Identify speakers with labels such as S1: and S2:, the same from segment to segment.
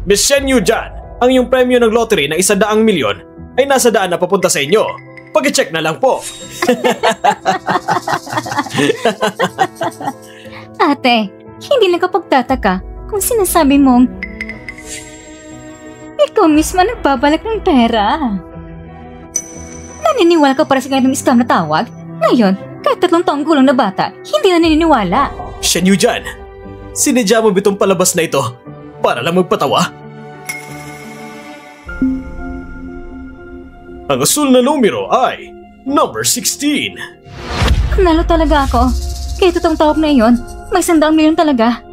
S1: Miss Shen Yu dyan, ang iyong premyo ng lottery na 100 milyon ay nasa daan na papunta sa inyo. Pag-check na lang po.
S2: Ate, hindi nakapagtataka kung sinasabi mong ikaw mismo nagbabalik ng pera. Naniniwala ka para sa ganitong scam na tawag? Ngayon, kahit 3 taong gulang na bata, hindi na naniniwala.
S1: Shen Yu dyan, sinadya mo bitong palabas na ito para lang magpatawa? Ang asul na numero ay number 16.
S2: Nalo talaga ako. Kaya totoong tawag na iyon, may 100 milyon talaga.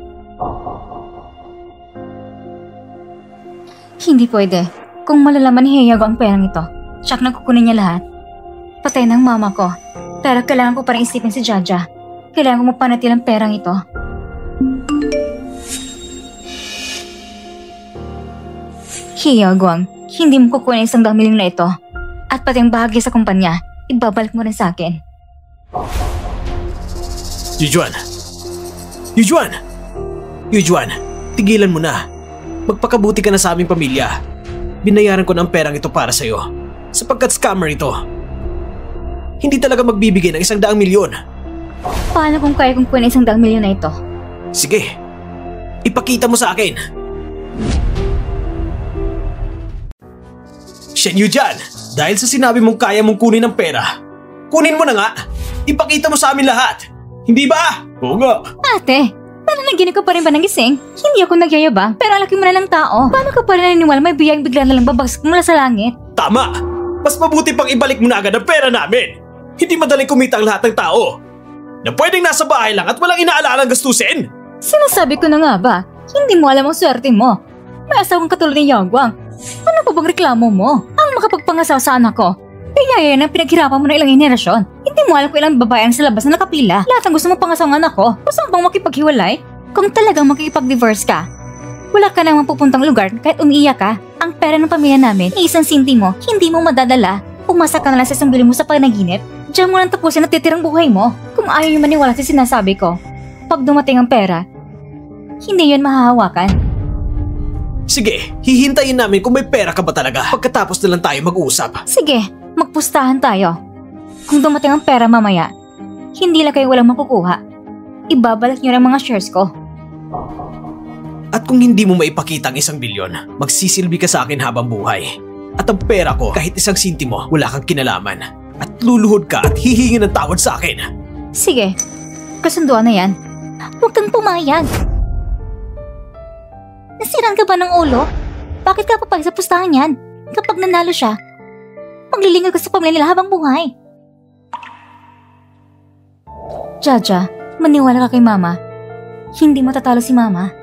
S2: Hindi pwede. Kung malalaman ni Heiyago ang perang ito, siyak na kukunin niya lahat. Patay ng mama ko. Pero kailangan ko pa rin isipin si Jaja. Kailangan ko mapanatil ang perang ito. Heiyago, hindi mo kukunin 100 milyon na ito. At pati ang bahagi sa kumpanya, ibabalik mo rin sa akin.
S1: Yujuan! Yujuan! Yujuan, tigilan mo na. Magpakabuti ka na sa aming pamilya. Binayaran ko ng perang ito para sa'yo. Sapagkat scammer ito. Hindi talaga magbibigay ng 100 milyon.
S2: Paano kung kaya kong kunin 100 milyon na ito?
S1: Sige, ipakita mo sa akin. Shen Yu dyan, dahil sa sinabi mong kaya mong kunin ang pera, kunin mo na nga. Ipakita mo sa amin lahat. Hindi ba? Oo nga.
S2: Ate, nananaginip ka pa rin ba ng gising? Hindi ako nagyayabang, pero alaki mo na lang tao. Paano ka pa rin naniniwala may biyayang bigla na lang babagsak mula sa langit?
S1: Tama! Mas mabuti pang ibalik mo na agad ang pera namin. Hindi madaling kumita ang lahat ng tao. Na pwedeng nasa bahay lang at walang inaalalang gastusin.
S2: Sinasabi ko na nga ba, hindi mo alam ang swerte mo. May asawang katulad ni Yagwang. Ano pa bang reklamo mo? Ang makapagpangasawa sa anak ko. Kaya yan ang pinaghirapan mo na ilang henerasyon. Hindi mo alam kung ilang babae ang sa labas na nakapila. Lahat ang gusto mo pangasawa ng anak ko. Gusto mo bang makipaghiwalay? Kung talagang makikipag-divorce ka, wala ka namang pupuntang lugar kahit umiiyak ka. Ang pera ng pamilya namin, ni isang sinti mo, hindi mo madadala. Umasa ka na lang sa isang bili mo sa panaginip. Diyan mo lang tapusin at titirang buhay mo. Kung ayaw yung maniwala sa sinasabi ko, pag dumating ang pera, hindi yun mahahawakan.
S1: Sige, hihintayin namin kung may pera ka ba talaga. Pagkatapos na lang tayo mag-uusap.
S2: Sige, magpustahan tayo. Kung dumating ang pera mamaya, hindi lang kayo walang makukuha. Ibabalik niyo ang mga shares ko.
S1: At kung hindi mo maipakita ang 1 bilyon, magsisilbi ka sa akin habang buhay. At ang pera ko, kahit 1 sentimo, wala kang kinalaman. At luluhod ka at hihingi ng tawad sa akin.
S2: Sige, kasunduan na yan. Huwag kang pumayag. Nasiraan ka ba ng ulo? Bakit ka papayag sa pustahan yan? Kapag nanalo siya, maglilingkod ka sa pamilya nila habang buhay. Jaja, maniwala ka kay Mama. Hindi matatalo si Mama.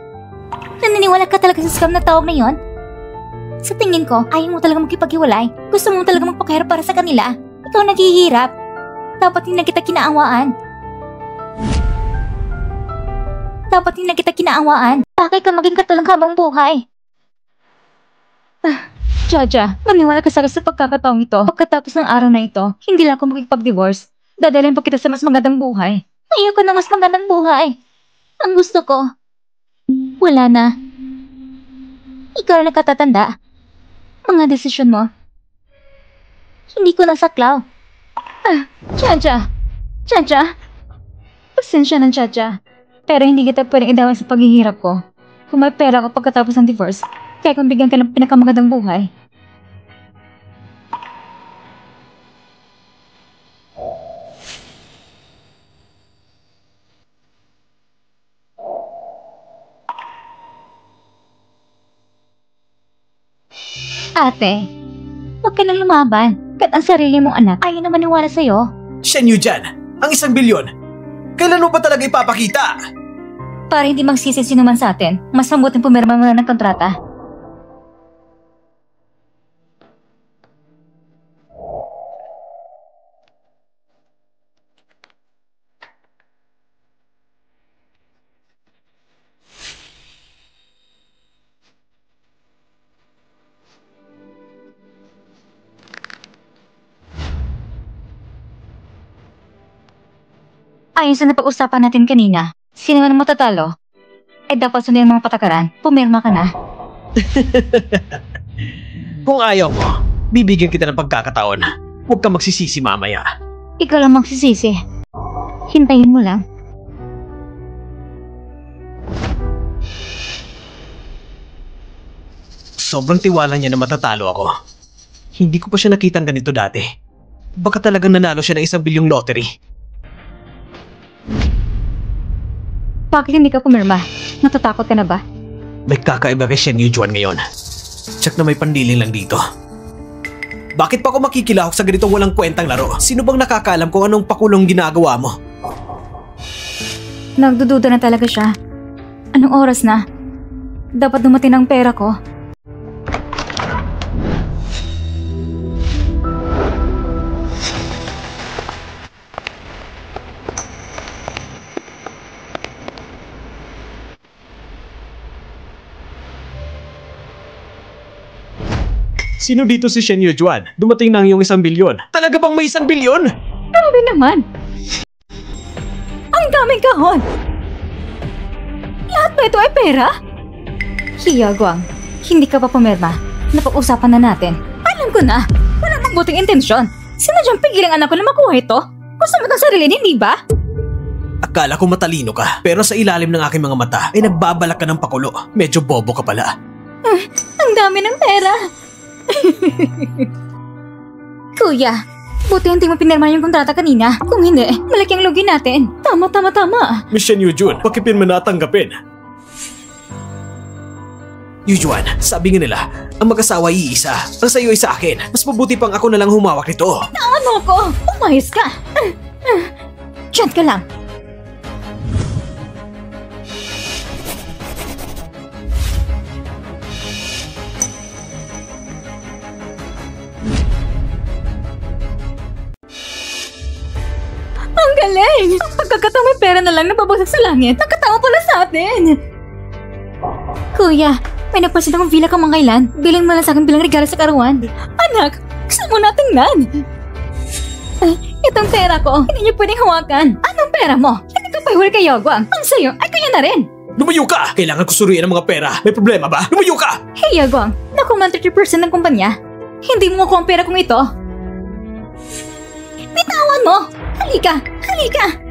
S2: Naniniwala ka talaga sa scam na tawag na yon? Sa tingin ko, ayaw mo talaga magkipaghiwalay. Gusto mo talaga magpakahirap para sa kanila. Ikaw naghihirap. Dapat hindi na kita kinaawaan. Bakit ka maging katulong habang buhay? Jaja, maniwala ka sa pagkakataong ito. Pagkatapos ng araw na ito, hindi lang ako makikipag-divorce. Dadalhin pa kita sa mas magandang buhay. Ayoko na mas magandang buhay. Ang gusto ko, wala na. Ikaw na nakatatanda. Mga desisyon mo, hindi ko nasaklaw. Jaja. Pasensya na, Jaja. Pero hindi kita pwedeng idawin sa paghihirap ko. Kung may pera ko pagkatapos ng divorce, kaya kung bigyan ka ng pinakamagandang buhay. Ate, huwag ka nang lumaban. Kahit ang sarili mong anak, ayaw na maniwala sa'yo.
S1: Shen Yu dyan, ang 1 bilyon. Kailan mo ba talaga ipapakita?
S2: Para hindi magsisi sino man sa atin, mas mabuting pumirma muna ng kontrata. Ayon sa napag-usapan natin kanina, sino man ang matatalo, ay dapat sundin ang mga patakaran. Pumirma ka na.
S1: Kung ayaw mo, bibigyan kita ng pagkakataon. Huwag ka magsisisi mamaya.
S2: Ikaw lang magsisisi. Hintayin mo lang.
S1: Sobrang tiwala niya na matatalo ako. Hindi ko pa siya nakitang ganito dati. Baka talagang nanalo siya ng 1 bilyong lottery.
S2: Bakit hindi ka pumirma? Natatakot ka na ba?
S1: May kakaiba kay Shen Yujuan ngayon. Tsak na may pandiling lang dito. Bakit pa ako makikilahok sa ganitong walang kwentang laro? Sino bang nakakaalam kung anong pakulong ginagawa mo?
S2: Nagdududa na talaga siya. Anong oras na? Dapat dumating ang pera ko.
S1: Sino dito si Shen Yujuan? Dumating na yung 1 bilyon. Talaga bang may 1 bilyon?
S2: Grabe naman! Ang daming kahon! Lahat ba ito ay pera? Hiya, Guang. Hindi ka pa pumirma. Napag-usapan na natin. Alam ko na. Wala nang buting intensyon. Sinadyang pigilang anak ko na makuha ito. Gusto mo ng sarili, hindi ba?
S1: Akala ko matalino ka, pero sa ilalim ng aking mga mata ay nagbabalak ka ng pakulo. Medyo bobo ka pala.
S2: Ang dami ng pera. Kuya, buti hindi mo pinirma yung kontrata kanina. Kung hindi, malaki ang lugi natin. Tama.
S1: Miss Shen Yujuan, bakit mo natanggapin? Yujuan, sabi nga nila, ang mag-asawa iisa. Ang sayo ay sa akin. Mas mabuti pang ako na lang humawak nito.
S2: Ano ko? Umayos ka. Diyan ka lang. Ang galing! Ang pagkakataong may pera na lang nababagsak sa langit, nakatawa pala sa atin! Kuya, may napansin akong villa kamangkailan. Bilhin mo lang sa akin bilang regalo sa karawan. Anak, gusto mo na tingnan? Itong pera ko, hindi niyo pwedeng hawakan. Anong pera mo? Hindi ka pahuli kay Yogwang. Ang sayo ay kanya na rin.
S1: Lumayo ka! Kailangan ko suriin ang mga pera. May problema ba? Lumayo ka!
S2: Hey Yogwang, naku man 30% ng kumpanya. Hindi mo makuha ang pera kong ito. Bitawan mo! Halika!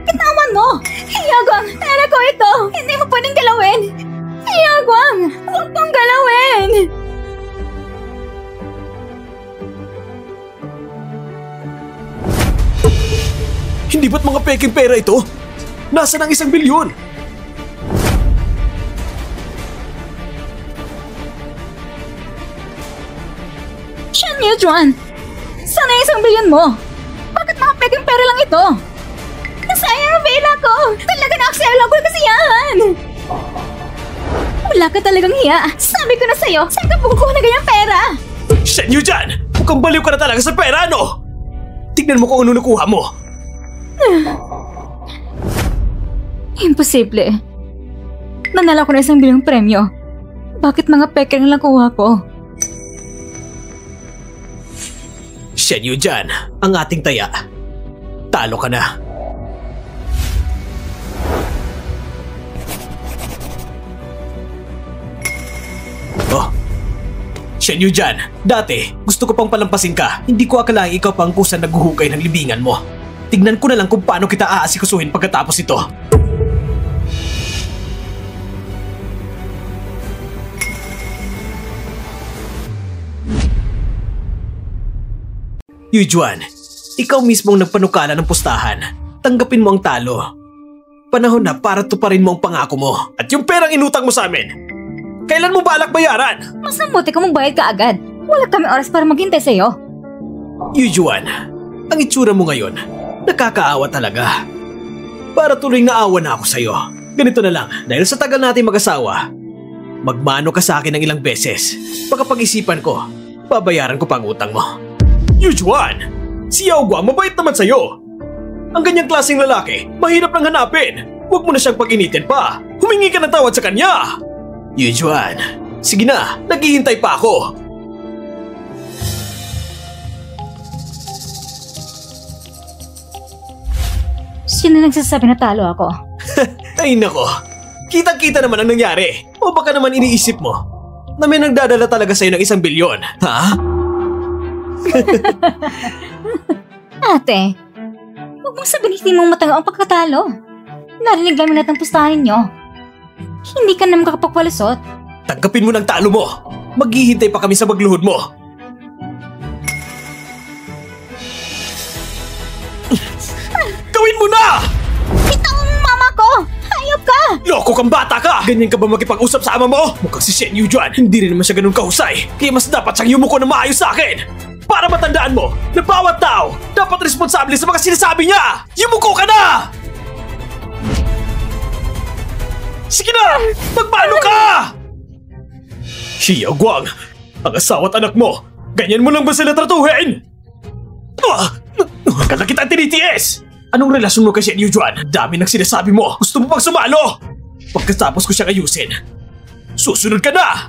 S2: Bitawan mo! Hiyagwang! Pera ko ito! Hindi mo pwedeng galawin! Hiyagwang! Huwag mong galawin!
S1: Hindi ba't mga peking pera ito? Nasaan ang 1 bilyon?
S2: Shen Yujuan! Sana 1 bilyon mo! Bakit mga peking pera lang ito? Nasayang ang villa ko! Talaga na-acceptable kasi yan! Wala ka talagang hiya! Sabi ko na sa'yo, saan ka pukukuha na ganyang pera?
S1: Shen Yujuan! Mukhang baliw ka na talaga sa pera, no? Tignan mo kung ano nakuha mo!
S2: Imposible. Nanalo ko na 1 bilyong premyo. Bakit mga peke lang kuha ko?
S1: Shen Yujuan, ang ating taya. Talo ka na. Oh, Shen Yujuan, dati gusto ko pang palampasin ka. Hindi ko akalaing ikaw pang kusang naghuhukay ng libingan mo. Tignan ko na lang kung paano kita aasikasuhin pagkatapos ito. Yujuan, ikaw mismo ang nagpanukala ng pustahan. Tanggapin mo ang talo. Panahon na para tuparin mo ang pangako mo. At yung perang inutang mo sa amin, kailan mo balak bayaran?
S2: Mas mabuti ka magbayad ka agad. Wala kami oras para maghintay sa'yo.
S1: Yujuan, ang itsura mo ngayon, nakakaawa talaga. Para tuloy naawa na ako sa'yo. Ganito na lang, dahil sa tagal natin mag-asawa, magmano ka sa akin ng ilang beses. Pagkapag-isipan ko, babayaran ko pa ang utang mo. Yujuan, si Yao Guang mabait naman sa'yo. Ang ganyang klaseng lalaki, mahirap lang hanapin. Huwag mo na siyang pag-initin pa. Humingi ka ng tawad sa kanya. Yujuan, sige na, naghihintay pa ako.
S2: Sino nagsasabi na talo ako?
S1: Ay nako, kitang-kita naman ang nangyari. O baka naman iniisip mo, na may nagdadala talaga sa'yo ng 1 bilyon, ha?
S2: Ate, huwag mong sabihin hindi mong matanggap ang pagkatalo. Narinig namin lahat ng pustahan ninyo. Hindi ka naman makapagpalusot.
S1: Tanggapin mo ng talo mo. Maghihintay pa kami sa magluhod mo. Gawin mo na!
S2: Bitaw ang mama ko! Hayop ka!
S1: Loko kang bata ka! Ganyan ka ba makipag-usap sa ama mo? Mukhang si Shen Yujuan, hindi rin naman siya ganun kahusay. Kaya mas dapat siyang yumuko na maayos sa akin. Para matandaan mo na bawat tao dapat responsable sa mga sinasabi niya! Yumuko ka na! Sige na! Magmano ka! Xiao Guang, ang asawa at anak mo, ganyan mo lang ba sila tratuhin? Kala kita tinitiis! Anong relasyon mo kay Shen Yujuan? Dami ng sinasabi mo. Gusto mo pang sumalo? Pagkatapos ko siyang ayusin, susunod ka na!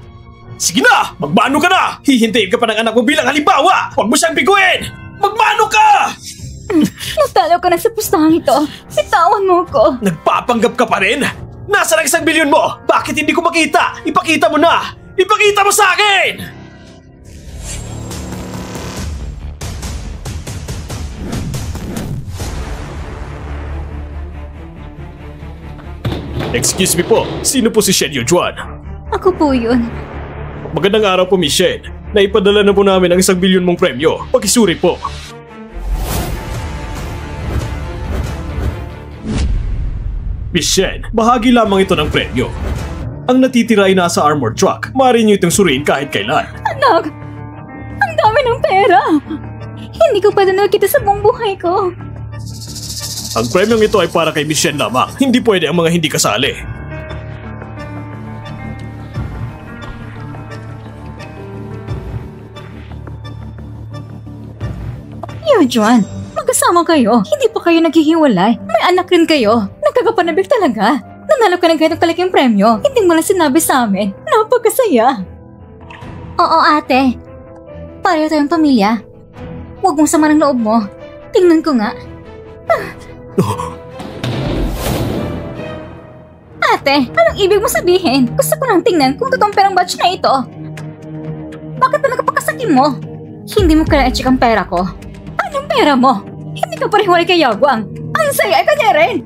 S1: Sige na! Magmano ka na! Hihintayin ka pa ng anak mo bilang halimbawa! Huwag mo siyang biguin! Magmano ka!
S2: Natalo ka na sa pustahan ito. Bitawan mo ko.
S1: Nagpapanggap ka pa rin? Nasaan ang 1 bilyon mo? Bakit hindi ko makita? Ipakita mo na! Ipakita mo sa akin! Excuse me po, sino po si Shen Yujuan?
S2: Ako po yun.
S1: Magandang araw po, Miss Shen. Naipadala na po namin ang 1 bilyon mong premyo. Pakisuri po. Miss Shen, bahagi lamang ito ng premyo. Ang natitira ay nasa armored truck. Maaari niyo itong suriin kahit kailan.
S2: Anak! Ang dami ng pera! Hindi ko pa nakita sa buong buhay ko.
S1: Ang premyong ito ay para kay Miss Shen lamang. Hindi pwede ang mga hindi kasali.
S2: Yujuan, magkasama kayo. Hindi pa kayo naghihiwalay. May anak rin kayo. Nagkakapanabik talaga. Nanalo ka ng ganitong kalaking premyo. Hindi mo lang sinabi sa amin. Napagkasaya. Oo, ate. Pareho tayong pamilya. Huwag mong sama ng loob mo. Tingnan ko nga. Ate, anong ibig mo sabihin? Gusto ko nang tingnan kung totoong perang batch na ito. Bakit ba nakapagkasakin mo? Hindi mo kailangan i-check ang pera ko. Anong pera mo? Hindi ka pariwalay kay Yaguang. Ang saya ay kanya rin.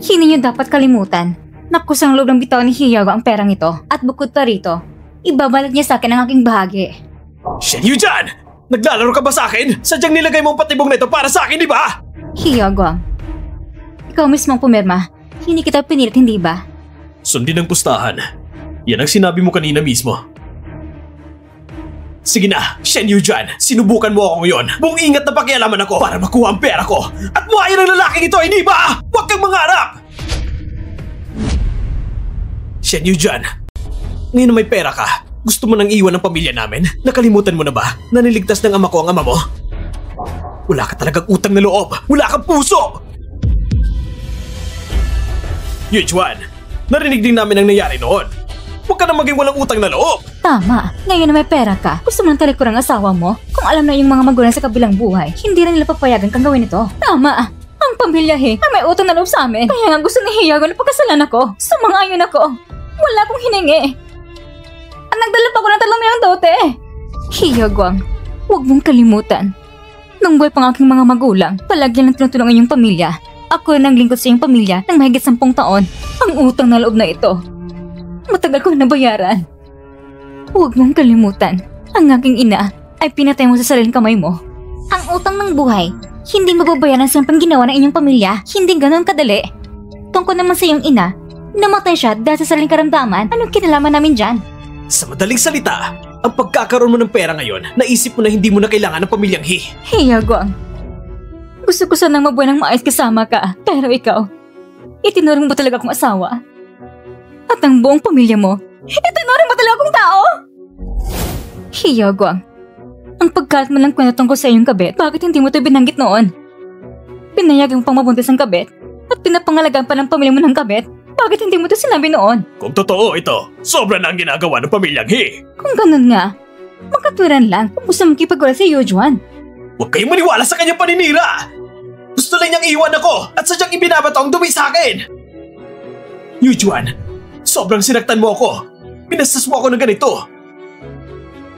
S2: Hindi niyo dapat kalimutan na kusang loob ng bitaw ni Hiyago ang perang ito. At bukod pa rito, ibabalik niya sa akin ang aking bahagi.
S1: Shen Yujuan! Naglalaro ka ba sa akin? Sadyang nilagay mo ang patibong na ito para sa akin, di ba?
S2: Hiyago, ikaw mismo ang pumirma. Hindi kita pinilit, hindi ba?
S1: Sundin ang pustahan. Yan ang sinabi mo kanina mismo. Sige na, Shen Yujuan, sinubukan mo ako ngayon. Buong ingat na pakialaman ako para makuha ang pera ko. At buhayin ang lalaking ito, hindi ba? Huwag kang mangarap! Shen Yujuan, ngayon na may pera ka, gusto mo nang iwan ang pamilya namin? Nakalimutan mo na ba na niligtas ng ama ko ang ama mo? Wala ka talagang utang na loob. Wala kang puso! Yujuan, narinig din namin ang nangyari noon. Huwag ka na maging walang utang na loob!
S2: Tama. Ngayon na may pera ka, gusto mo nang talikuran ang asawa mo? Kung alam na yung mga magulang sa kabilang buhay, hindi na nila papayagan kang gawin ito. Tama. Ang pamilya ay may utang na loob sa amin. Kaya nga gusto ni Hiyago na pagkasalan ako. Sumang-ayon ako. Wala akong hiningi. At nagdala pa ko ng 3 milyong dote. Hiyaguang, huwag mong kalimutan. Nung buhay pang aking mga magulang, palagi lang tinutulungan yung pamilya. Ako rin ang lingkod sa iyong pamilya ng mahigit 10 taon. Ang utang na loob na ito, matagal ko nabayaran. Huwag mong kalimutan, ang aking ina ay pinatay mo sa sariling kamay mo. Ang utang ng buhay, hindi mababayaran sa ginawa ng inyong pamilya. Hindi ganon kadali. Tungkol naman sa iyong ina, namatay siya dahil sa sariling karamdaman. Anong kinalaman namin dyan?
S1: Sa madaling salita, ang pagkakaroon mo ng pera ngayon, naisip mo na hindi mo na kailangan ng pamilyang
S2: Hiyaguang, gusto ko sanang mabuhay ng maayos kasama ka. Pero ikaw, itinuring mo talaga akong asawa. At ang buong pamilya mo, itinuring mo talaga akong tao! Hiyaguang, ang pagkalat mo lang kwento tungkol sa iyong kabit, bakit hindi mo ito binanggit noon? Pinayagan mo pang mabuntis ang kabit at pinapangalagaan pa ng pamilya mo ng kabit, bakit hindi mo ito sinabi noon?
S1: Kung totoo ito, sobra na ang ginagawa ng pamilyang
S2: Kung ganun nga, magkatwiran lang kung gusto makipagwala si Yujuan.
S1: Huwag kayong maniwala sa kanyang paninira! Gusto lang niyang iwan ako at sadyang ibinabato ang dumi sa akin! Yujuan, sobrang sinaktan mo ako. Pinastas mo ako ng ganito.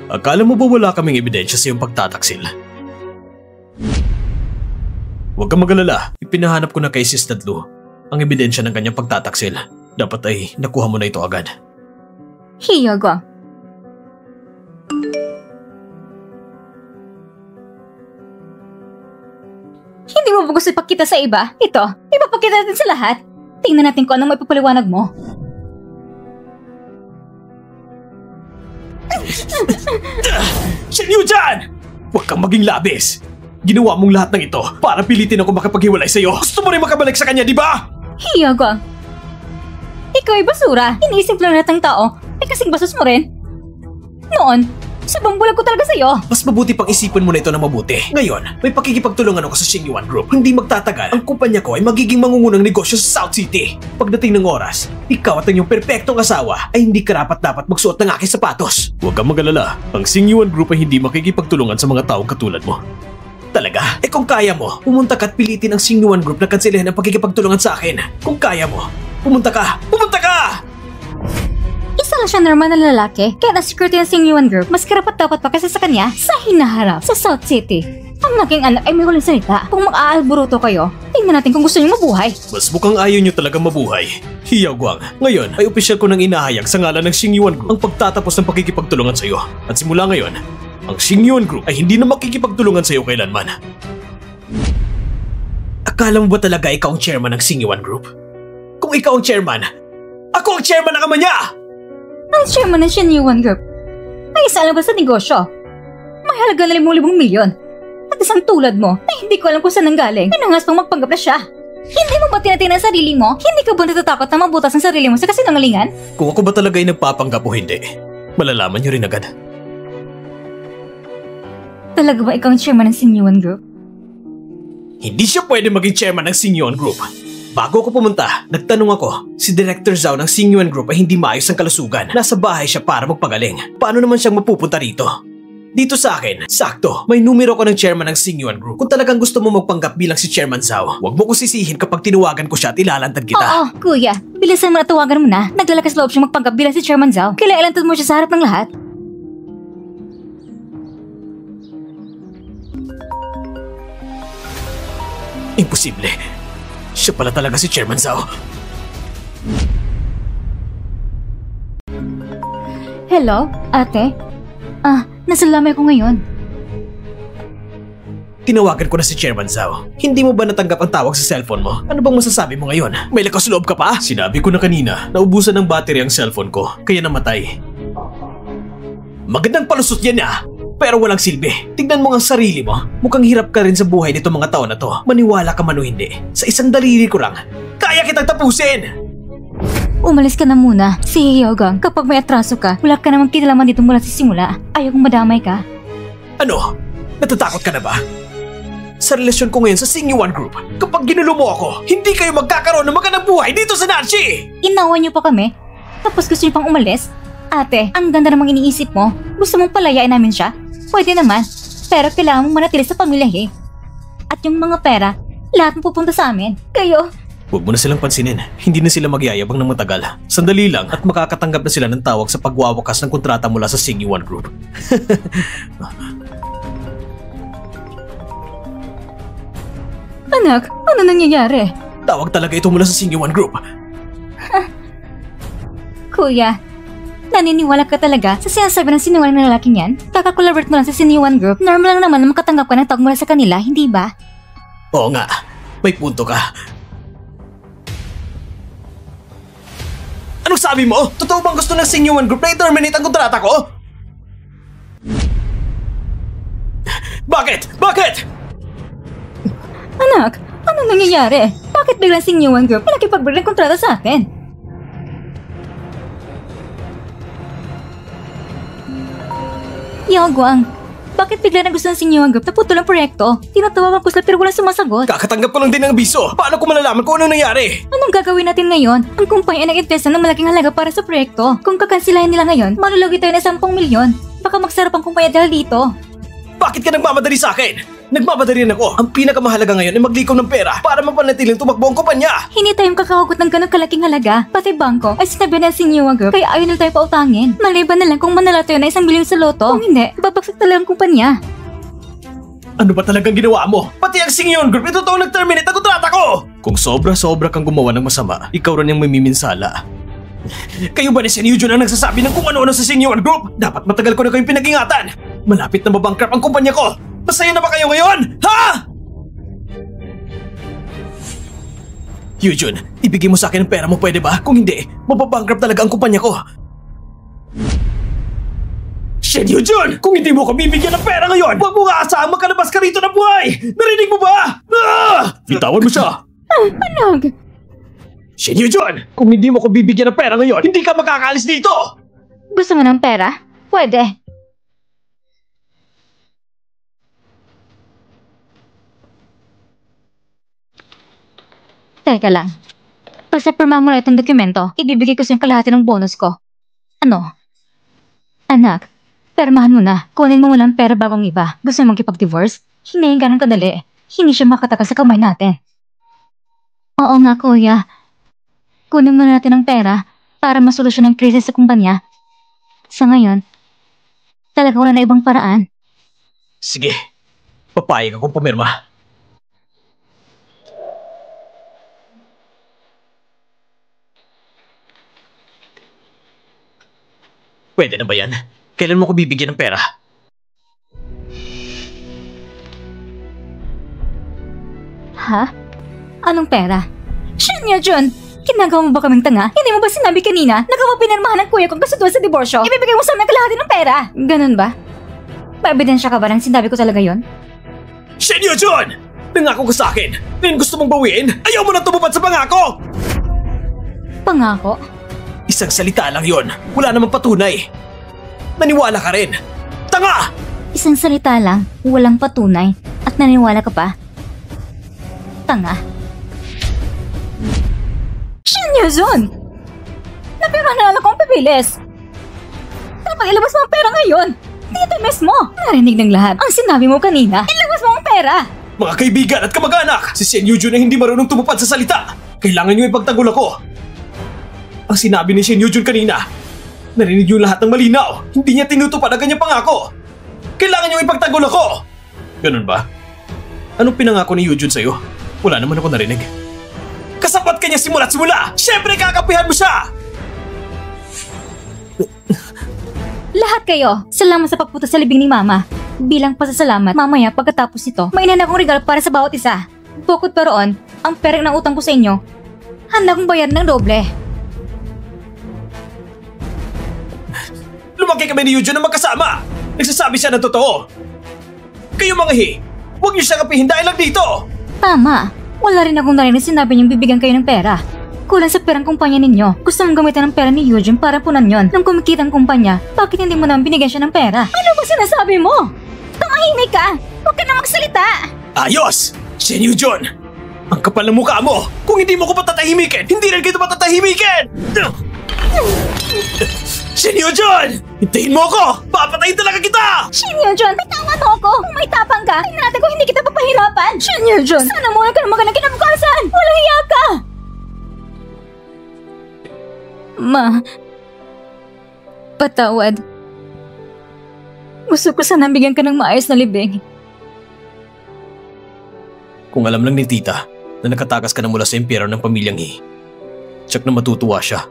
S1: Akala mo ba wala kaming ebidensya sa iyong pagtataksil? Huwag kang mag-alala. Ipinahanap ko na kay Sis Dadlu ang ebidensya ng kanyang pagtataksil. Dapat ay nakuha mo na ito agad.
S2: Hiyagwang. Hindi mo ba gusto ipakita sa iba? Ito, ipapakita natin sa lahat. Tingnan natin kung anong maipapaliwanag mo.
S1: Shin Yujan! Huwag kang maging labis. Ginawa mong lahat ng ito para pilitin ako makapaghiwalay sa'yo. Gusto mo rin makabalik sa kanya, di ba?
S2: Hiyagwang. Ikaw ay basura. Iniisip lang lahat ng tao. Ay kasing basos mo rin. Noon, sabang bulag ko talaga sa'yo.
S1: Mas mabuti pang isipin mo na ito ng mabuti. Ngayon, may pakikipagtulungan ako sa Xingyuan Group. Hindi magtatagal, ang kumpanya ko ay magiging mangungunang negosyo sa South City. Pagdating ng oras, ikaw at ang iyong perpektong asawa ay hindi karapat-dapat magsuot ng aking sapatos. Huwag kang mag-alala. Ang Xingyuan Group ay hindi makikipagtulungan sa mga taong katulad mo. Talaga? Kung kaya mo, pumunta ka at pilitin ang Xingyuan Group na kanselahin ang pakikipagtulungan sa akin. Kung kaya mo, pumunta ka! Pumunta ka!
S2: Isa lang siya normal na lalaki, kaya ang security ng Xingyuan Group mas karapat-dapat pa kasi sa kanya sa hinaharap sa South City. Ang naging anak ay may huling salita. Kung mag-aalburuto kayo, tingnan natin kung gusto niyo mabuhay.
S1: Mas mukhang ayaw niyo talaga mabuhay. Hiyagwang, ngayon ay opisyal ko nang inahayag sa ngalan ng Xingyuan Group ang pagtatapos ng pakikipagtulungan sa iyo. At simula ngayon, ang Xingyuan Group ay hindi na makikipagtulungan sa iyo kailanman. Akala mo ba talaga ikaw ang chairman ng Xingyuan Group? Kung ikaw ang chairman, ako ang chairman ng ama niya!
S2: Ang chairman ng Xingyuan Group ay isa lang ba sa negosyo? May halaga na 5,000 milyon. At isang tulad mo na hindi ko alam kung saan nanggaling, pinangas pang magpanggap na siya. Hindi mo ba tinatingnan ang sarili mo? Hindi ka ba natatakot na mabutas ang sarili mo sa kasinungalingan?
S1: Kung ako ba talaga ay nagpapanggap o hindi, malalaman niyo rin agad.
S2: Talaga ba ikaw ang chairman ng Xingyuan Group?
S1: Hindi siya pwede maging chairman ng Xingyuan Group. Bago ako pumunta, nagtanong ako, si Director Zhao ng Xingyuan Group ay hindi maayos ang kalusugan. Nasa bahay siya para magpagaling. Paano naman siyang mapupunta rito? Dito sa akin, sakto, may numero ko ng chairman ng Xingyuan Group. Kung talagang gusto mo magpanggap bilang si Chairman Zhao, huwag mo ko sisihin kapag tinawagan ko siya at ilalantad kita.
S2: Oo, kuya. Bilisan mo na tawagan mo na. Naglalakas loob siya magpanggap bilang si Chairman Zhao. Kailangan ilantad mo siya sa harap ng lahat.
S1: Imposible. Siya pala talaga si Chairman Zhao.
S2: Hello, ate? Nasa lamay ko ngayon.
S1: Tinawagan ko na si Chairman Zhao. Hindi mo ba natanggap ang tawag sa cellphone mo? Ano bang masasabi mo ngayon? May lakas loob ka pa? Sinabi ko na kanina, naubusan ng battery ang cellphone ko, kaya namatay. Magandang palusot yan pero walang silbi. Tignan mo ang sarili mo. Mukhang hirap ka rin sa buhay nito mga taon na to. Maniwala ka man o hindi. Sa isang daliri ko lang, kaya kitang tapusin!
S2: Umalis ka na muna. Si Hiyagwang, kapag may atraso ka, wala ka namang kinalaman dito mula sa simula. Ayaw kong madamay ka.
S1: Ano? Natatakot ka na ba? Sa relasyon ko ngayon sa Xingyuan Group, kapag ginulo mo ako, hindi kayo magkakaroon ng magandang buhay dito sa Nachi!
S2: Inawan niyo pa kami? Tapos gusto niyo pang umalis? Ate, ang ganda namang iniisip mo. Gusto mong palayain namin siya? Pwede naman. Pero kailangan mong manatili sa pamilya At yung mga pera, lahat mo pupunta sa amin. Kayo,
S1: huwag mo na silang pansinin. Hindi na sila magyayabang ng matagal. Sandali lang at makakatanggap na sila ng tawag sa pagwawakas ng kontrata mula sa Xingyuan Group.
S2: Anak, ano nangyayari?
S1: Tawag talaga ito mula sa Xingyuan Group.
S2: Kuya, naniniwala ka talaga sa sinasabi ng sinungaling na lalaking yan? Kakakollaborate mo lang sa Xingyuan Group. Normal lang naman na makatanggap ka ng tawag mula sa kanila, hindi ba?
S1: Oo nga, may punto ka. Anong sabi mo? Totoo bang gusto ng Xingyuan Group na i-terminate ang kontrata ko? Bakit? Bakit?
S2: Anak, ano nangyayari? Bakit biglang Xingyuan Group nakipag-break ng kontrata sa atin? Hiyagwang, bakit bigla na gusto ng Xingyuan Group na putol ang proyekto? Tinatawagan ko sila pero walang sumasagot.
S1: Kakatanggap ko lang din ng abiso. Paano ko malalaman kung ano nangyari?
S2: Anong gagawin natin ngayon? Ang kumpanya ay nag-invest ng malaking halaga para sa proyekto. Kung kakansilahin nila ngayon, malulugi tayo ng 10 milyon. Baka magsarap ang kumpanya dahil dito.
S1: Bakit ka nagmamadali sa akin? Nagmamadali rin ako. Ang pinakamahalaga ngayon ay maglikom ng pera para mapanatiling tumakbo ang kumpanya.
S2: Hindi tayo makakahugot ng ganong kalaking halaga. Pati bangko ay sinabi na si New Group kaya ayaw nila tayo pautangin. Maliban na lang kung manala tayo na 1 milyon sa loto. Kung hindi, babagsak talaga ang kumpanya.
S1: Ano ba talagang ginawa mo? Pati ang Singyon Group, ito toong nag-terminate ang kontrata ko! Kung sobra-sobra kang gumawa ng masama, ikaw rin ang may miminsala. Kayo ba ni Senior Jun ang nagsasabi ng kung ano-ano sa Singyon Group? Dapat matagal ko na kayong pinag-ingatan. Malapit na mabankrupt ang kumpanya ko. Masaya na ba kayo ngayon? Ha? Yujun, ibigay mo sa akin ang pera mo, pwede ba? Kung hindi, mababankrupt talaga ang kumpanya ko. Shen Yujun! Kung hindi mo ko bibigyan ng pera ngayon, huwag mo nga asahang makalabas ka rito na buhay! Narinig mo ba? Bitawan mo siya!
S2: Panog!
S1: Shen Yujun! Kung hindi mo ko bibigyan ng pera ngayon, hindi ka makakaalis dito!
S2: Gusto mo ng pera? Pwede. Teka lang. Pag sa-pirma mo na itong dokumento, ibibigay ko sa yung kalahati ng bonus ko. Ano? Anak, permahan mo na. Kunin mo muna ang pera bagong iba. Gusto mo magkipag-divorce? Hindi yung ganun kadali. Hindi siya makatagal sa kamay natin. Oo nga, kuya. Kunin mo natin ang pera para masolusyon ang krisis sa kumpanya. Sa ngayon, talaga wala na ibang paraan.
S1: Sige, papayag akong pumirma. Pwede na ba yan? Kailan mo ko bibigyan ng pera?
S2: Ha? Anong pera? Shinya Jun! Ginagawa mo ba kaming tanga? Hindi mo ba sinabi kanina na kapag pinirmahan ng kuya kong kasunduan sa diborsyo, ibibigay mo sa amin kalahati ng pera? Ganun ba? Paebidensya ka ba nang sinabi ko talaga yon?
S1: Shinya Jun! Nangako ka sa akin! Ngayon gusto mong bawiin? Ayaw mo na tumupad sa pangako!
S2: Pangako?
S1: Isang salita lang yon. Wala namang patunay. Naniwala ka rin. Tanga!
S2: Isang salita lang, walang patunay, at naniwala ka pa? Tanga. Shinya Jun! Napira na lang akong papilis. Dapat ilabas mo ang pera ngayon. Dito mismo. Narinig ng lahat ang sinabi mo kanina. Ilabas mo ang pera.
S1: Mga kaibigan at kamag-anak, si Shen Yujun ay hindi marunong tumupad sa salita. Kailangan niyo ipagtanggol ako. Ang sinabi ni Shen Yujun kanina, narinig niyo lahat ng malinaw. Hindi niya tinutupad ang kanyang pangako. Kailangan niyo ipagtanggol ako. Ganun ba? Anong pinangako ni Yujun sa'yo? Wala naman ako narinig. Kasapat ka niya simula't simula! Siyempre kakapihan mo siya!
S2: Lahat kayo, salamat sa pagpunta sa libing ni Mama. Bilang pasasalamat, mamaya pagkatapos nito, may inan akong regalo para sa bawat isa. Bukod pa roon, ang pera ng utang ko sa inyo, handa kong bayaran ng doble.
S1: Lumaki kami ni Yujun na magkasama! Nagsasabi siya ng totoo! Kayo mga huwag niyo siya kapihin dahil lang dito!
S2: Tama, wala rin akong narinig sinabi niyong bibigyan kayo ng pera. Kulang sa perang kumpanya ninyo. Gusto mong gamitan ng pera ni Eugene para punan yon. Nung kumikita ang kumpanya, bakit hindi mo naman binigyan siya ng pera? Ano ba sinasabi mo? Tumahimik ka! Huwag ka na magsalita!
S1: Ayos! Shen Yujun! Ang kapal ng mukha mo! Kung hindi mo ko patatahimikin, hindi rin kita patatahimikin! Shen Yujun! Hintayin mo ako! Papatayin talaga kita!
S2: Shin Yujun, bitawan mo ako! Kung may tapang ka, tingnan ko hindi kita papahirapan! Shin Yujun, sana muna ka na magandang kinabukasan! Walang hiya ka! Ma, patawad. Gusto ko sanang bigyan ka ng maayos na libing.
S1: Kung alam lang ni tita na nakatakas ka na mula sa impyerno ng pamilyang tsak na matutuwa siya.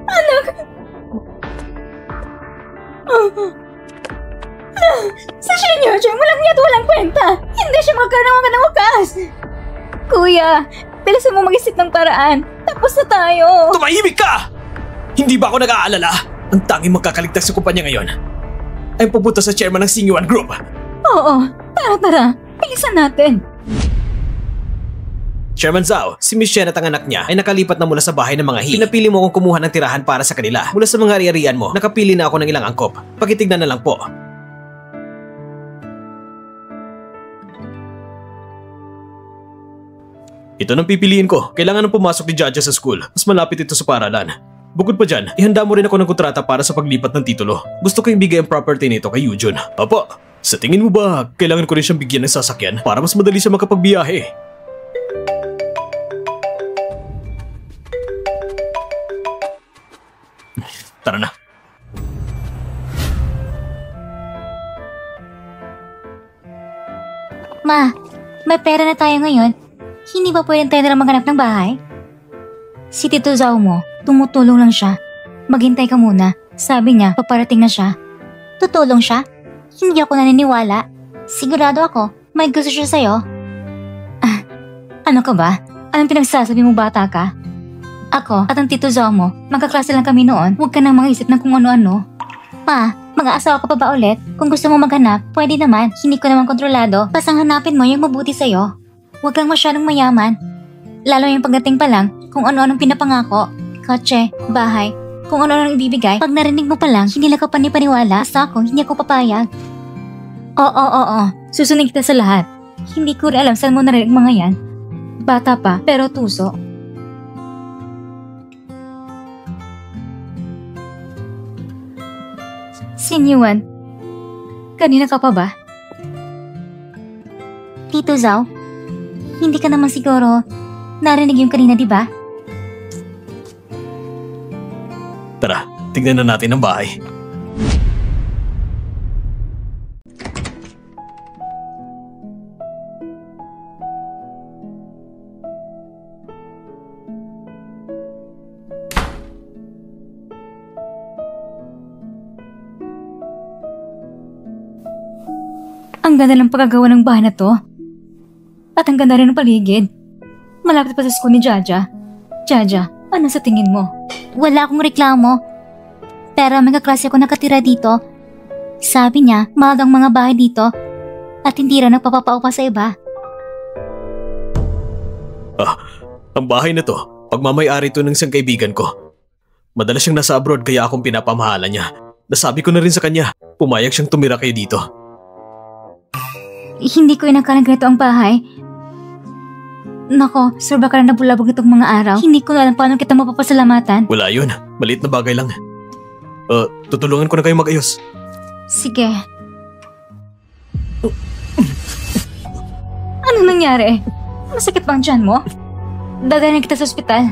S2: Anak! Sa Senior Jung, walang niya't walang kwenta. Hindi siya magkaroon ng wakas. Kuya, bilisan mo mag-isip ng paraan. Tapos na tayo.
S1: Tumahimik ka! Hindi ba ako nag-aalala? Ang tanging magkakaligtas sa kumpanya ngayon ay pupunta sa chairman ng Singyuan Group.
S2: Oo, tara. Bilisan natin.
S1: Chairman Zhao, si Miss Shen at ang anak niya ay nakalipat na mula sa bahay ng mga Pinapili mo akong kumuha ng tirahan para sa kanila. Mula sa mga ari-arian mo, nakapili na ako ng ilang angkop. Pakitignan na lang po. Ito nang pipiliin ko. Kailangan nang pumasok ni Jaja sa school. Mas malapit ito sa paaralan. Bukod pa dyan, ihanda mo rin ako ng kontrata para sa paglipat ng titulo. Gusto ko yung bigay ang property nito kay Yujun. Apo, sa tingin mo ba kailangan ko rin siyang bigyan ng sasakyan para mas madali siya makapagbiyahe? Tara na.
S2: Ma, may pera na tayo ngayon. Hindi ba pwedeng tayo na lang maghanap ng bahay? Si Tito Zao mo, tumutulong lang siya. Maghintay ka muna. Sabi niya, paparating na siya. Tutulong siya? Hindi ako naniniwala. Sigurado ako, may gusto siya sa'yo. Ano ka ba? Anong pinagsasabi mo, bata ka? Ako at ang Tito Zao mo, magkaklase lang kami noon. Huwag ka nang mag-isip ng kung ano-ano. Ma, mag-aasawa ka pa ba ulit? Kung gusto mo maghanap, pwede naman. Hindi ko naman kontrolado. Basta hanapin mo yung mabuti sa'yo. Huwag kang masyadong mayaman. Lalo yung pagdating pa lang, kung ano-anong pinapangako. Kotse, bahay, kung ano-anong ibibigay. Pag narinig mo pa lang, hindi lang ka panipaniwala. Basta ako, hindi ako papayag. Oo. Susunod kita sa lahat. Hindi ko rin alam saan mo narinig mga yan. Bata pa, pero tuso. Sinyuan, kanina ka pa ba? Tito Zao, hindi ka naman siguro narinig yung kanina, di ba?
S1: Tara, tignan na natin ang bahay.
S2: Ang ganda ng pagkagawa ng bahay na to. At ang ganda rin ng paligid. Malapit pa sa school ni Jaja. Jaja, ano sa tingin mo? Wala akong reklamo. Pero may kaklase ako nakatira dito. Sabi niya, mahal ang mga bahay dito. At hindi rin nagpapapaupa sa iba.
S1: Ang bahay na to, pagmamayari to ng isang kaibigan ko. Madalas siyang nasa abroad kaya akong pinapamahalan niya. Nasabi ko na rin sa kanya, pumayag siyang tumira kayo dito.
S2: Hindi ko inakalang ganito ang bahay. Nako, sir, baka na nabulabog itong mga araw. Hindi ko na alam paano kita mapapasalamatan.
S1: Wala yun, maliit na bagay lang. Tutulungan ko na kayo mag-ayos.
S2: Sige. Anong nangyari? Masakit bang tiyan mo? Dadalhin kita sa ospital.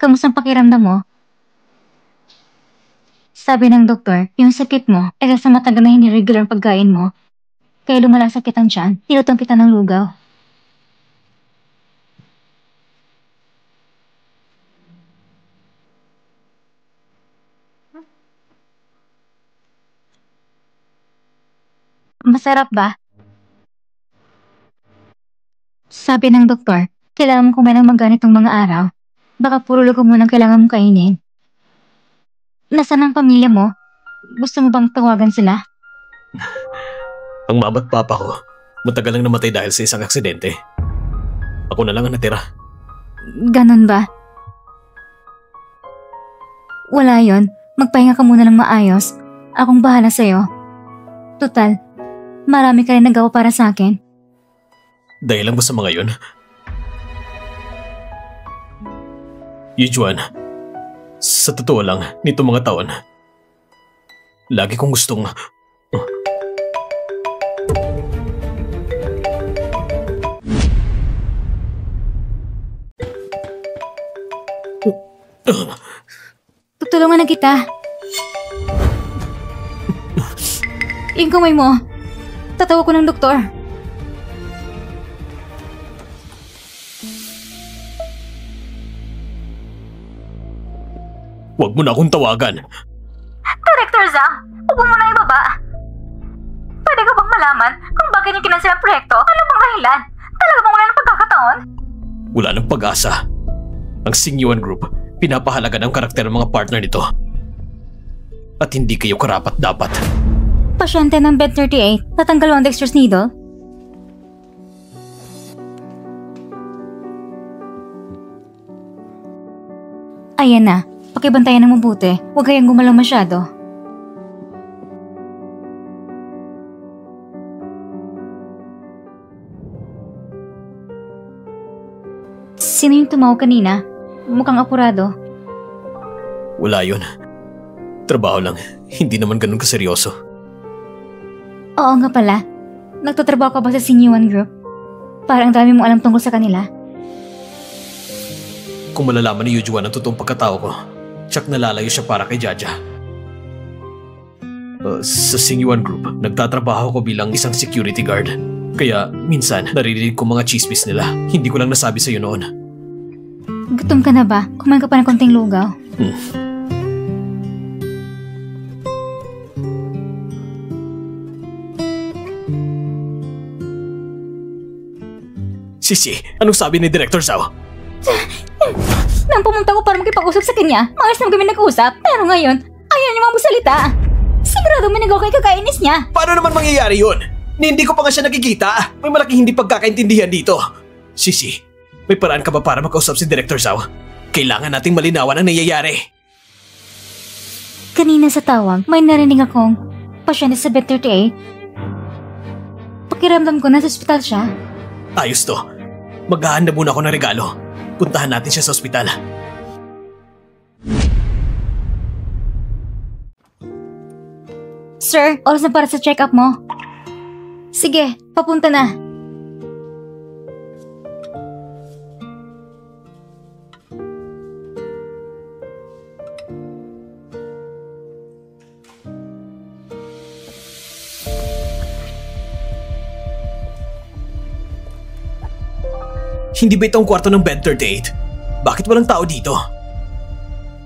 S2: Kamusta ang pakiramdam mo? Sabi ng doktor, yung sakit mo ay sa matagal na hindi regular ang pagkain mo. Kaya lumalasakit ang tiyan, tinutong kita ng lugaw. Masarap ba? Sabi ng doktor, kailangan mong kumain ng mga ganitong mga araw. Baka puro lugaw mo nang kailangan mong kainin. Nasaan ang pamilya mo? Gusto mo bang tawagan sila?
S1: Ang mama at papa ko, matagal lang namatay dahil sa isang aksidente. Ako na lang ang natira.
S2: Ganon ba? Wala yon. Magpahinga ka muna ng maayos. Akong bahala sa'yo. Total, marami ka rin nagawa para sa akin.
S1: Dahil lang ba sa mga yun? Yujuan, sa totoo lang, nito mga taon, lagi kong gustong...
S2: Tutulungan na kita. Yung kamay mo. Tatawag ko ng doktor.
S1: Huwag mo na akong tawagan.
S2: Director Zhang, huwag mo na ibaba. Pwede ka bang malaman kung bakit niya kinansel ang proyekto? Ano bang dahilan? Talaga bang wala ng pagkakataon?
S1: Wala ng pag-asa. Ang Singyuan Group, pinapahalaga ng karakter ng mga partner nito. At hindi kayo karapat-dapat.
S2: Pasyente ng bed 38, natanggal ang dextrose needle. Ayan na, pakibantayan ng mabuti. Huwag kayong gumalaw masyado. Sino yung tumawag kanina? Mukhang apurado.
S1: Wala yun. Trabaho lang. Hindi naman ganun kaseryoso.
S2: Oo nga pala. Nagtatrabaho ka ba sa Singyuan Group? Parang dami mong alam tungkol sa kanila.
S1: Kung malalaman ni Yujuan ang totoong pagkatao ko, tsak nalalayo siya para kay Jaja. Sa Singyuan Group, nagtatrabaho ko bilang isang security guard. Kaya minsan naririnig ko mga chismis nila. Hindi ko lang nasabi sa'yo noon.
S2: Gutom ka na ba? Kumain ka pa ng konting lugaw.
S1: Sisi, anong sabi ni Director Zhao?
S2: Nang pumunta ko para makipag-usap sa kanya, maayos naman kami nag-usap. Pero ngayon, ayaw niya magsalita. Sigurado may nagawa kay kakainis niya.
S1: Paano naman mangyayari yun? Hindi ko pa nga siya nakikita. May malaking hindi pagkakaintindihan dito. Sisi, may paraan ka ba para makausap si Director Zhao? Kailangan nating malinawan ang nangyayari.
S2: Kanina sa tawag, may narinig akong pasyente sa bed 38. Pakiramdam ko nasa ospital siya.
S1: Ayos to. Maghahanda muna ako ng regalo. Puntahan natin siya sa ospital.
S2: Sir, oras na para sa check-up mo. Sige, papunta na.
S1: Hindi ba ito ang kwarto ng bed 38? Bakit walang tao dito?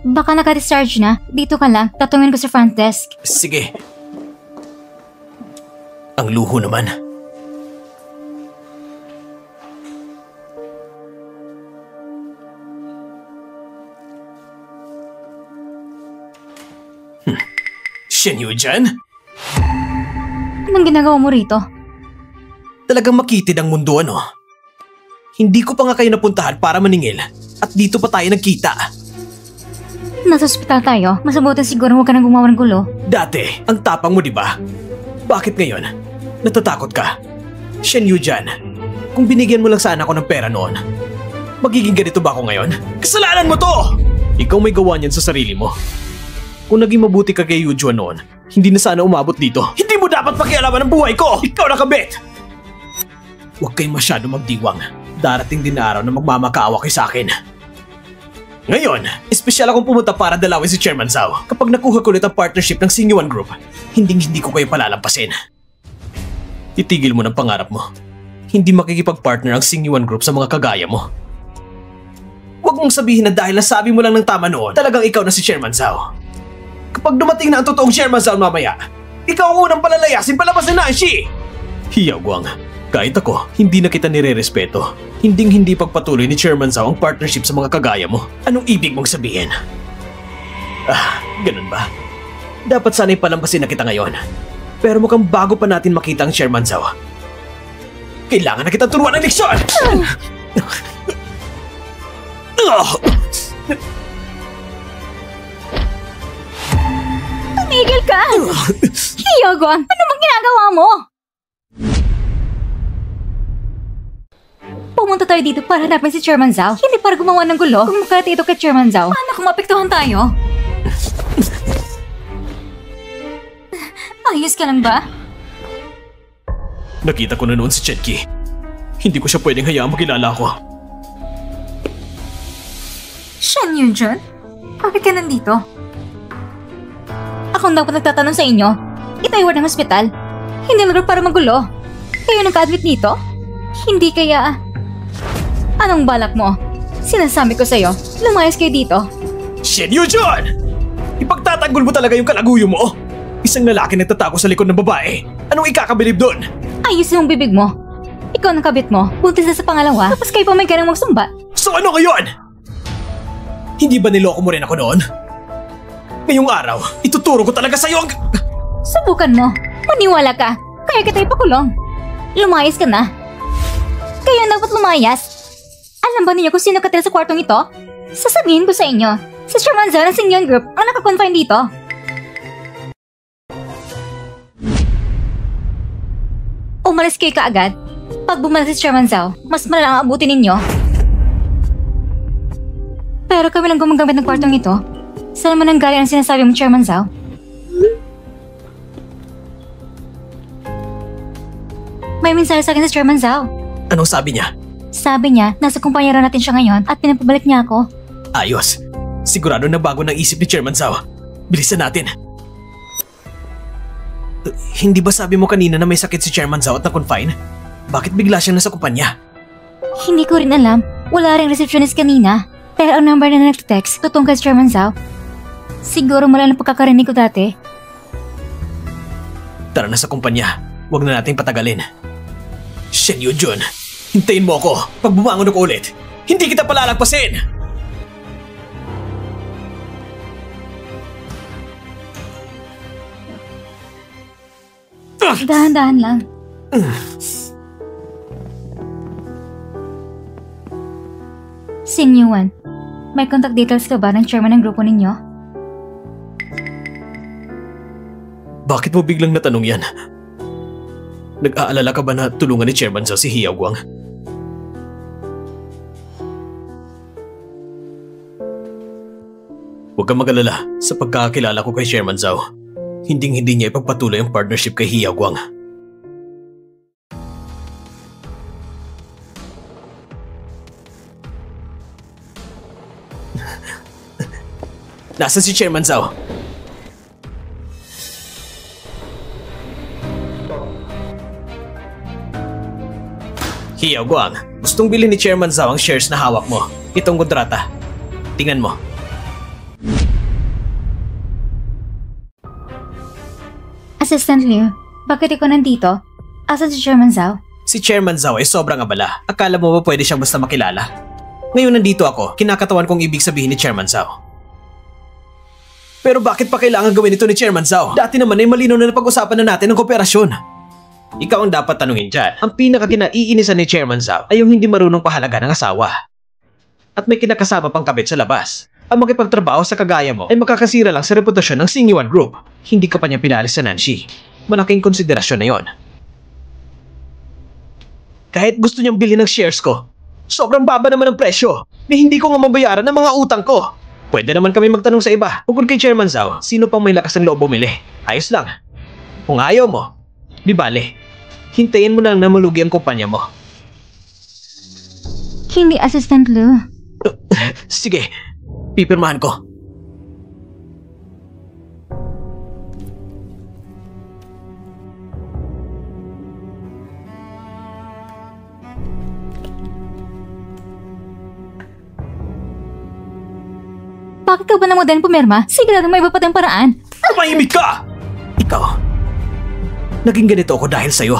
S2: Baka naka-discharge na. Dito ka lang. Tatungin ko sa front desk.
S1: Sige. Ang luho naman. Shen Yujian?
S2: Anong ginagawa mo rito?
S1: Talagang makitid ang mundo, ano? Hindi ko pa nga kayo napuntahan para maningil at dito pa tayo nagkita.
S2: Nasa ospital tayo. Mas mabuti siguro huwag ka nang gumawa ng gulo.
S1: Dati, ang tapang mo, di ba? Bakit ngayon? Natatakot ka? Shen Yujian, kung binigyan mo lang sana ako ng pera noon, magiging ganito ba ako ngayon? Kasalanan mo to! Ikaw may gawa niyan sa sarili mo. Kung naging mabuti ka kay Yujuan noon, hindi na sana umabot dito. Hindi mo dapat pakialaman ang buhay ko! Ikaw nakabit! Huwag kayong masyado magdiwang. Darating din na araw na magmamakaawa kayo sa akin. Ngayon, espesyal akong pumunta para dalawin si Chairman Zhao. Kapag nakuha ko ulit ang partnership ng Singyuan Group, hindi ko kayo palalampasin. Itigil mo ng pangarap mo. Hindi makikipag-partner ang Singyuan Group sa mga kagaya mo. Huwag mong sabihin na dahil nasabi mo lang ng tama noon, talagang ikaw na si Chairman Zhao. Kapag dumating na ang totoong Chairman Zhao mamaya, ikaw ang unang palalayasin palabas na Nanshi! Hiyaw Guang, kahit ako, hindi na kita nire-respeto. Hindi pagpatuloy ni Chairman Zhao ang partnership sa mga kagaya mo. Anong ibig mong sabihin? Ganun ba? Dapat sana'y palampasin na kita ngayon. Pero mukhang bago pa natin makita ang Chairman Zhao. Kailangan na kitang turuan ng leksyon!
S2: Tumigil ka! Hiyogwang, ano bang ginagawa mo? Pumunta tayo dito para hanapin si Chairman Zhao, hindi para gumawa ng gulo. Kung makati ito kay Chairman Zhao, paano kung mapektuhan tayo? Ayos ka lang ba?
S1: Nakita ko na noon si Chetki. Hindi ko siya pwedeng hayaang makilala ko.
S2: Shen Yunjun? Bakit ka nandito? Akong dapat nagtatanong sa inyo. Itayo ng ospital. Hindi lugar para magulo. Kayo nagka-admit dito? Hindi kaya... Anong balak mo? Sinasabi ko sa'yo, lumayas kayo dito.
S1: Shen Yunjun! Ipagtatanggol mo talaga yung kalaguyo mo? Isang lalaki nagtatago sa likod ng babae. Anong ikakabilib doon?
S2: Ayusin mong bibig mo. Ikaw ang kabit mo, buntis na sa pangalawa, tapos kayo pa may ganang magsumba.
S1: So ano ngayon? Hindi ba niloko mo rin ako noon? Ngayong araw, ituturo ko talaga sa'yo ang...
S2: Subukan mo. Maniwala ka. Kaya kita ipakulong. Lumayas ka na. Kaya dapat lumayas. Alam ba niyo kung sino katira sa kwartong ito? Sasabihin ko sa inyo. Si Chairman Zhao ng Singyon Group ang nakakonfine dito. Umalis kayo kaagad. Pag bumalik si Chairman Zhao, mas malala ang abutin ninyo. Pero kami lang gumagamit ng kwartong ito. Saan naman ang galing ang sinasabi mo, Chairman Zhao? May mensahe sa akin si Chairman Zhao.
S1: Anong sabi niya?
S2: Sabi niya, nasa kumpanyero natin siya ngayon at pinapabalik niya ako.
S1: Ayos. Sigurado na bago ng isip ni Chairman Zhao. Bilisan natin. Hindi ba sabi mo kanina na may sakit si Chairman Zhao at na-confine? Bakit bigla siyang nasa kumpanya?
S2: Hindi ko rin alam. Wala rin receptionist kanina. Pero ang number na nag-text, tutong kay Chairman Zhao. Siguro mula ng pagkakarinig ko dati.
S1: Tara na sa kumpanya. Huwag na nating patagalin. Shen Yujun, hintayin mo ako. Pag bumangon ako ulit, hindi kita palalagpasin!
S2: Dahan-dahan lang. Sinyuan, may contact details ka ba ng chairman ng grupo ninyo?
S1: Bakit mo biglang natanong yan? Nag-aalala ka ba na tulungan ni Chairman Zhao si Hiao Guang? Huwag kang mag-alala sa pagkakakilala ko kay Chairman Zhao. Hinding-hindi niya ipagpatuloy ang partnership kay Hiao Guang. Nasaan si Chairman Zhao? Hiao Guang, gustong bilhin ni Chairman Zhao ang shares na hawak mo. Itong kontrata. Tingnan mo.
S2: Assistant Liu, bakit ikaw nandito? Asan si Chairman Zhao?
S1: Si Chairman Zhao ay sobrang abala. Akala mo ba pwede siyang basta makilala? Ngayon nandito ako, kinakatawan kong ibig sabihin ni Chairman Zhao. Pero bakit pa kailangan gawin ito ni Chairman Zhao? Dati naman ay malinaw na napag-usapan na natin ang kooperasyon. Ikaw ang dapat tanungin dyan. Ang pinaka-kinaiinisan ni Chairman Zhao ay yung hindi marunong pahalaga ng asawa. At may kinakasama pang kabit sa labas. Ang makipagtrabaho sa kagaya mo ay makakasira lang sa reputasyon ng Singyon Group. Hindi ka pa niya pinalis sa Nanshi. Malaking konsiderasyon na yon. Kahit gusto niyang bilhin ng shares ko, sobrang baba naman ang presyo na hindi ko nga mabayaran ng mga utang ko. Pwede naman kami magtanong sa iba. Bukod kay Chairman Zhao, sino pang may lakas ng loob bumili? Ayos lang. Kung ayaw mo, di bale, hintayin mo na lang na malugi ang kumpanya mo.
S2: Hindi, Assistant Liu.
S1: Sige, pipirmahan ko.
S2: Bakit ka ba naman din pumirma? Sigurado may iba pa tayong paraan.
S1: Tumahimik ka! Ikaw, naging ganito ako dahil sa'yo.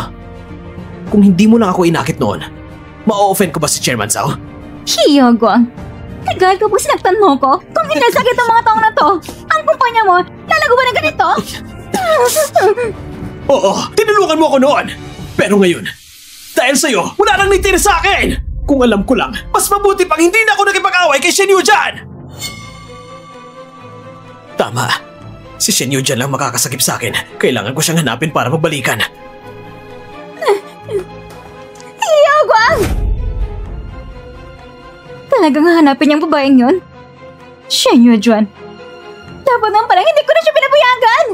S1: Kung hindi mo lang ako inakit noon, ma-offend ko ba si Chairman Zhao?
S2: Hiao Guang, nagalit ka po sinaktan mo ko? Kung hinasakit ang mga taong na to, ang kumpanya mo, lalago ba na ganito?
S1: Oo, tinulungan mo ako noon. Pero ngayon, dahil sa'yo, wala nang nitira sa akin! Kung alam ko lang, mas mabuti pang hindi na ako nakipag-away kay Shen Yujian! Tama. Si Shen Yujian lang makakasakip sa akin. Kailangan ko siyang hanapin para magbalikan.
S2: Hiao Guang! Talagang hahanapin niyang babaeng yun? Shen Yujian. Dapat naman palang hindi ko na siya pinapayagan!